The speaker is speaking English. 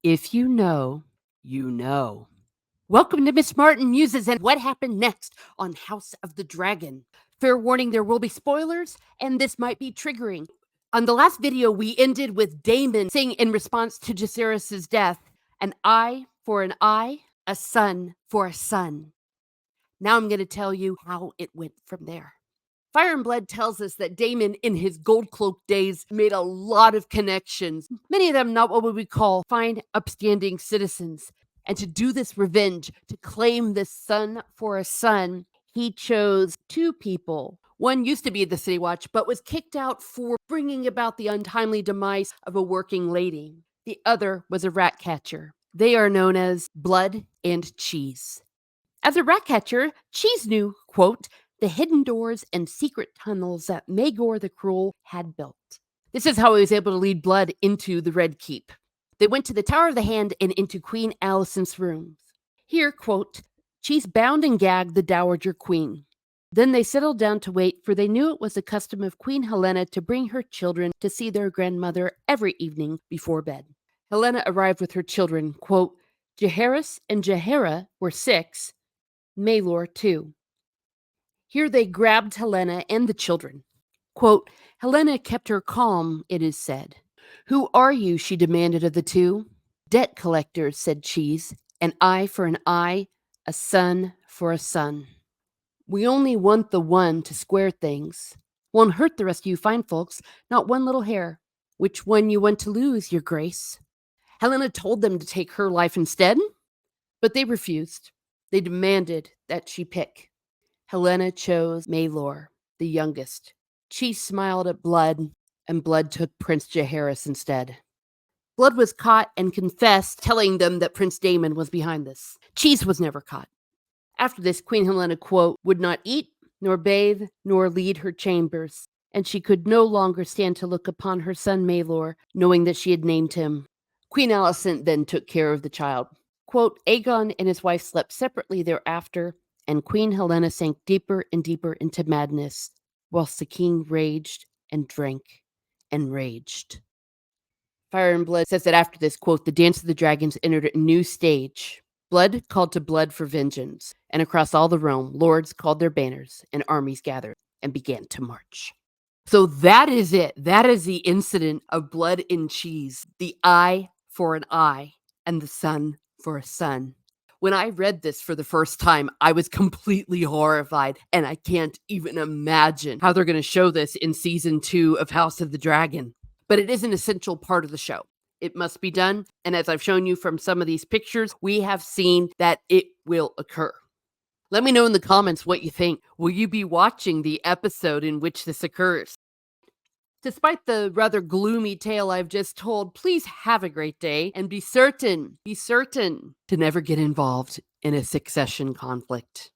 If you know, you know. Welcome to Miss Martin Muses and what happened next on House of the Dragon. Fair warning, there will be spoilers, and this might be triggering. On the last video, we ended with Daemon saying in response to Jacaerys' death, an eye for an eye, a son for a son. Now I'm going to tell you how it went from there. Fire and Blood tells us that Daemon, in his gold cloak days, made a lot of connections, many of them not what we would call fine, upstanding citizens. And to do this revenge, to claim this son for a son, he chose two people. One used to be the City Watch, but was kicked out for bringing about the untimely demise of a working lady. The other was a rat catcher. They are known as Blood and Cheese. As a rat catcher, Cheese knew, quote, the hidden doors and secret tunnels that Maegor the Cruel had built. This is how he was able to lead Blood into the Red Keep. They went to the Tower of the Hand and into Queen Alicent's rooms. Here, quote, Cheese bound and gagged the Dowager Queen. Then they settled down to wait, for they knew it was the custom of Queen Helena to bring her children to see their grandmother every evening before bed. Helena arrived with her children, quote, Jaehaerys and Jaehaera were 6, Maelor 2. Here they grabbed Helena and the children. Quote, Helena kept her calm, it is said. Who are you, she demanded of the two. Debt collectors, said Cheese, an eye for an eye, a son for a son. We only want the one to square things. Won't hurt the rest of you fine folks, not one little hair. Which one you want to lose, your grace? Helena told them to take her life instead, but they refused. They demanded that she pick. Helena chose Maelor, the youngest. Cheese smiled at Blood, and Blood took Prince Jaehaerys instead. Blood was caught and confessed, telling them that Prince Daemon was behind this. Cheese was never caught. After this, Queen Helena, quote, would not eat, nor bathe, nor lead her chambers, and she could no longer stand to look upon her son Maelor, knowing that she had named him. Queen Alicent then took care of the child. Quote, Aegon and his wife slept separately thereafter, and Queen Helena sank deeper and deeper into madness, whilst the king raged and drank and raged. Fire and Blood says that after this, quote, the Dance of the Dragons entered a new stage. Blood called to blood for vengeance, and across all the realm, lords called their banners, and armies gathered and began to march. So that is it. That is the incident of Blood and Cheese, the eye for an eye, and the son for a son. When I read this for the first time, I was completely horrified, and I can't even imagine how they're going to show this in season 2 of House of the Dragon. But it is an essential part of the show. It must be done, and as I've shown you from some of these pictures, we have seen that it will occur. Let me know in the comments what you think. Will you be watching the episode in which this occurs? Despite the rather gloomy tale I've just told, please have a great day and be certain to never get involved in a succession conflict.